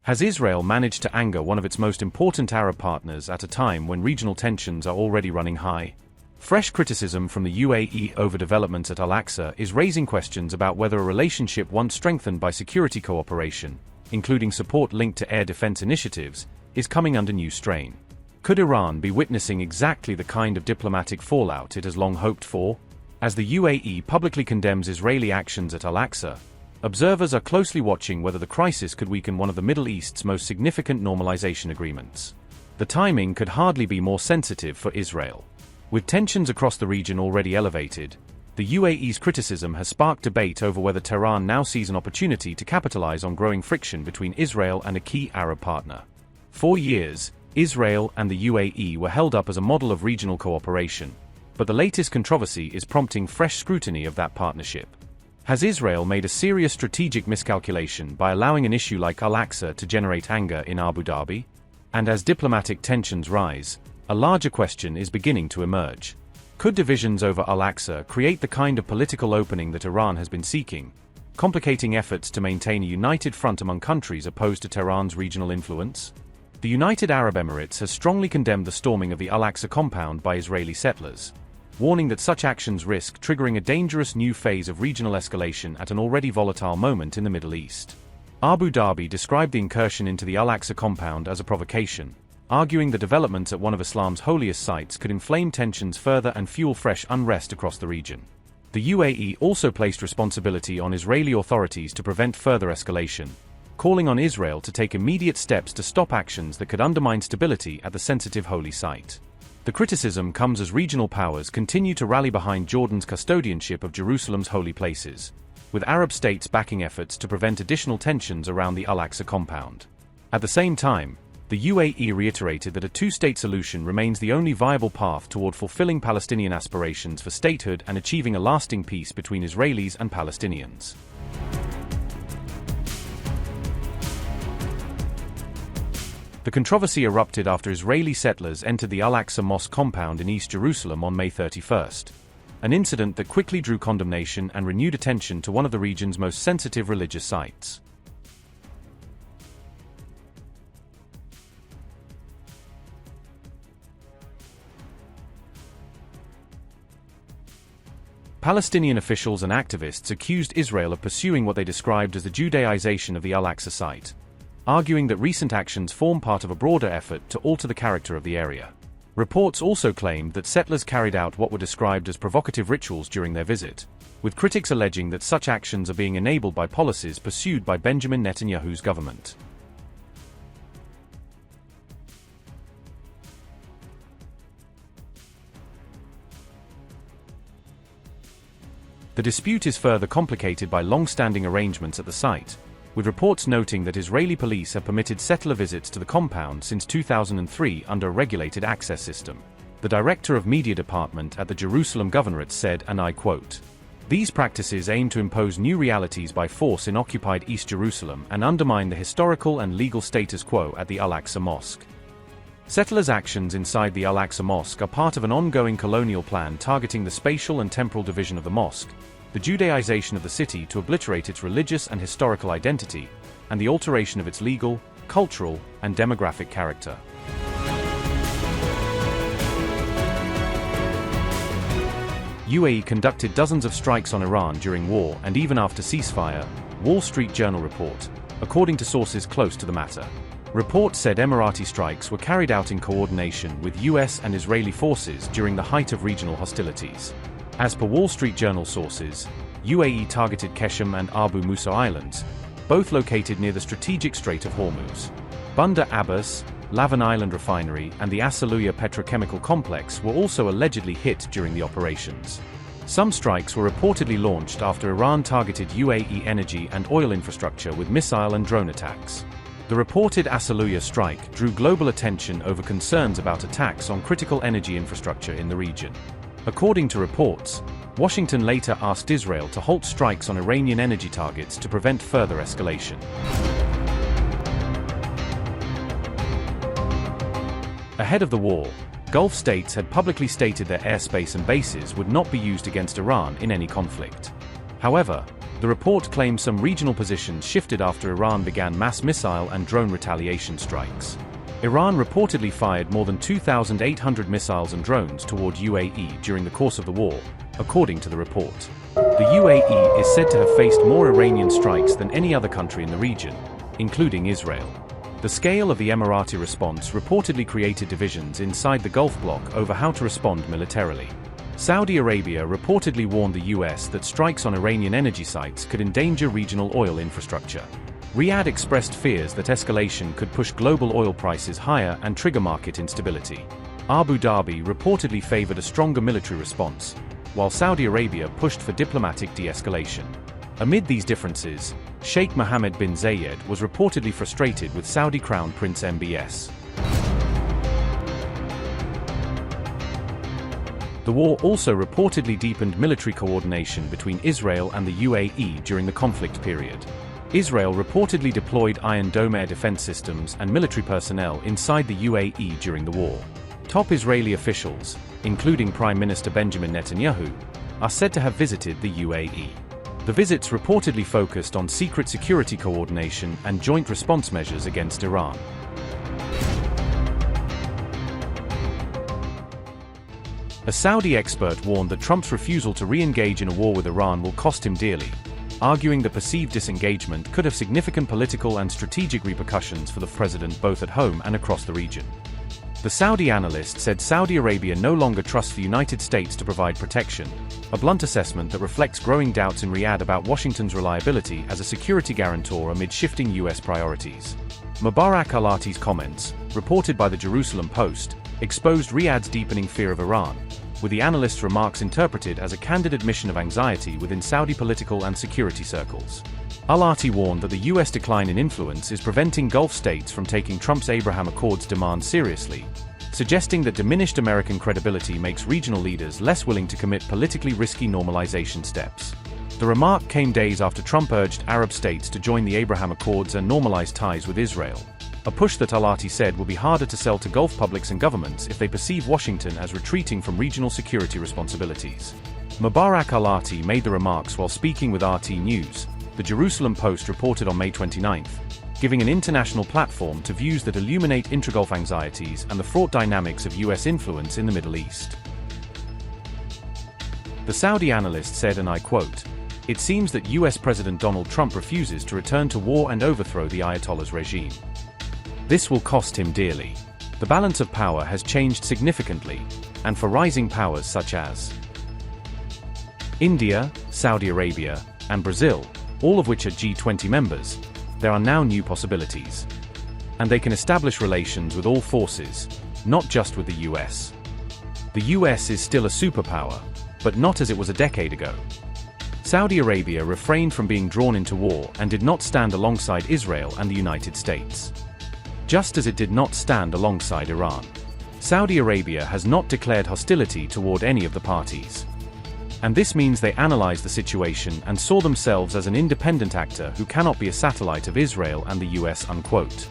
Has Israel managed to anger one of its most important Arab partners at a time when regional tensions are already running high? Fresh criticism from the UAE over developments at Al-Aqsa is raising questions about whether a relationship once strengthened by security cooperation, including support linked to air defense initiatives, is coming under new strain. Could Iran be witnessing exactly the kind of diplomatic fallout it has long hoped for? As the UAE publicly condemns Israeli actions at Al-Aqsa, observers are closely watching whether the crisis could weaken one of the Middle East's most significant normalization agreements. The timing could hardly be more sensitive for Israel. With tensions across the region already elevated, the UAE's criticism has sparked debate over whether Tehran now sees an opportunity to capitalize on growing friction between Israel and a key Arab partner. For years, Israel and the UAE were held up as a model of regional cooperation, but the latest controversy is prompting fresh scrutiny of that partnership. Has Israel made a serious strategic miscalculation by allowing an issue like Al-Aqsa to generate anger in Abu Dhabi? And as diplomatic tensions rise, a larger question is beginning to emerge. Could divisions over Al-Aqsa create the kind of political opening that Iran has been seeking, complicating efforts to maintain a united front among countries opposed to Tehran's regional influence? The United Arab Emirates has strongly condemned the storming of the Al-Aqsa compound by Israeli settlers, warning that such actions risk triggering a dangerous new phase of regional escalation at an already volatile moment in the Middle East. Abu Dhabi described the incursion into the Al-Aqsa compound as a provocation, arguing the developments at one of Islam's holiest sites could inflame tensions further and fuel fresh unrest across the region. The UAE also placed responsibility on Israeli authorities to prevent further escalation, calling on Israel to take immediate steps to stop actions that could undermine stability at the sensitive holy site. The criticism comes as regional powers continue to rally behind Jordan's custodianship of Jerusalem's holy places, with Arab states backing efforts to prevent additional tensions around the Al-Aqsa compound. At the same time, the UAE reiterated that a two-state solution remains the only viable path toward fulfilling Palestinian aspirations for statehood and achieving a lasting peace between Israelis and Palestinians. The controversy erupted after Israeli settlers entered the Al-Aqsa Mosque compound in East Jerusalem on May 31st, an incident that quickly drew condemnation and renewed attention to one of the region's most sensitive religious sites. Palestinian officials and activists accused Israel of pursuing what they described as the Judaization of the Al-Aqsa site, arguing that recent actions form part of a broader effort to alter the character of the area. Reports also claimed that settlers carried out what were described as provocative rituals during their visit, with critics alleging that such actions are being enabled by policies pursued by Benjamin Netanyahu's government. The dispute is further complicated by long-standing arrangements at the site, with reports noting that Israeli police have permitted settler visits to the compound since 2003 under a regulated access system. The director of media department at the Jerusalem Governorate said, and I quote, "These practices aim to impose new realities by force in occupied East Jerusalem and undermine the historical and legal status quo at the Al-Aqsa Mosque." Settlers' actions inside the Al-Aqsa Mosque are part of an ongoing colonial plan targeting the spatial and temporal division of the mosque, the Judaization of the city to obliterate its religious and historical identity, and the alteration of its legal, cultural, and demographic character. UAE conducted dozens of strikes on Iran during war and even after ceasefire, Wall Street Journal report, according to sources close to the matter. Reports said Emirati strikes were carried out in coordination with US and Israeli forces during the height of regional hostilities. As per Wall Street Journal sources, UAE targeted Keshem and Abu Musa Islands, both located near the strategic Strait of Hormuz. Bandar Abbas, Lavan Island Refinery and the Asaluya petrochemical complex were also allegedly hit during the operations. Some strikes were reportedly launched after Iran targeted UAE energy and oil infrastructure with missile and drone attacks. The reported Asaluya strike drew global attention over concerns about attacks on critical energy infrastructure in the region. According to reports, Washington later asked Israel to halt strikes on Iranian energy targets to prevent further escalation. Ahead of the war, Gulf states had publicly stated their airspace and bases would not be used against Iran in any conflict. However, The report claims some regional positions shifted after Iran began mass missile and drone retaliation strikes. Iran reportedly fired more than 2,800 missiles and drones toward UAE during the course of the war, according to the report. The UAE is said to have faced more Iranian strikes than any other country in the region, including Israel. The scale of the Emirati response reportedly created divisions inside the Gulf bloc over how to respond militarily. Saudi Arabia reportedly warned the US that strikes on Iranian energy sites could endanger regional oil infrastructure. Riyadh expressed fears that escalation could push global oil prices higher and trigger market instability. Abu Dhabi reportedly favored a stronger military response, while Saudi Arabia pushed for diplomatic de-escalation. Amid these differences, Sheikh Mohammed bin Zayed was reportedly frustrated with Saudi Crown Prince MBS. The war also reportedly deepened military coordination between Israel and the UAE during the conflict period. Israel reportedly deployed Iron Dome air defense systems and military personnel inside the UAE during the war. Top Israeli officials, including Prime Minister Benjamin Netanyahu, are said to have visited the UAE. The visits reportedly focused on secret security coordination and joint response measures against Iran. A Saudi expert warned that Trump's refusal to re-engage in a war with Iran will cost him dearly, arguing that perceived disengagement could have significant political and strategic repercussions for the president both at home and across the region. The Saudi analyst said Saudi Arabia no longer trusts the United States to provide protection, a blunt assessment that reflects growing doubts in Riyadh about Washington's reliability as a security guarantor amid shifting US priorities. Mubarak al-Ati's comments, reported by the Jerusalem Post, exposed Riyadh's deepening fear of Iran, with the analyst's remarks interpreted as a candid admission of anxiety within Saudi political and security circles. Al-Ati warned that the US decline in influence is preventing Gulf states from taking Trump's Abraham Accords demand seriously, suggesting that diminished American credibility makes regional leaders less willing to commit politically risky normalization steps. The remark came days after Trump urged Arab states to join the Abraham Accords and normalize ties with Israel, a push that Al-Ati said will be harder to sell to Gulf publics and governments if they perceive Washington as retreating from regional security responsibilities. Mubarak al-Ati made the remarks while speaking with RT News, the Jerusalem Post reported on May 29, giving an international platform to views that illuminate intra-Gulf anxieties and the fraught dynamics of US influence in the Middle East. The Saudi analyst said, and I quote, "It seems that US President Donald Trump refuses to return to war and overthrow the Ayatollah's regime. This will cost him dearly. The balance of power has changed significantly, and for rising powers such as India, Saudi Arabia, and Brazil, all of which are G20 members, there are now new possibilities. And they can establish relations with all forces, not just with the US. The US is still a superpower, but not as it was a decade ago." Saudi Arabia refrained from being drawn into war and did not stand alongside Israel and the United States, just as it did not stand alongside Iran. Saudi Arabia has not declared hostility toward any of the parties. And this means they analyzed the situation and saw themselves as an independent actor who cannot be a satellite of Israel and the US, unquote.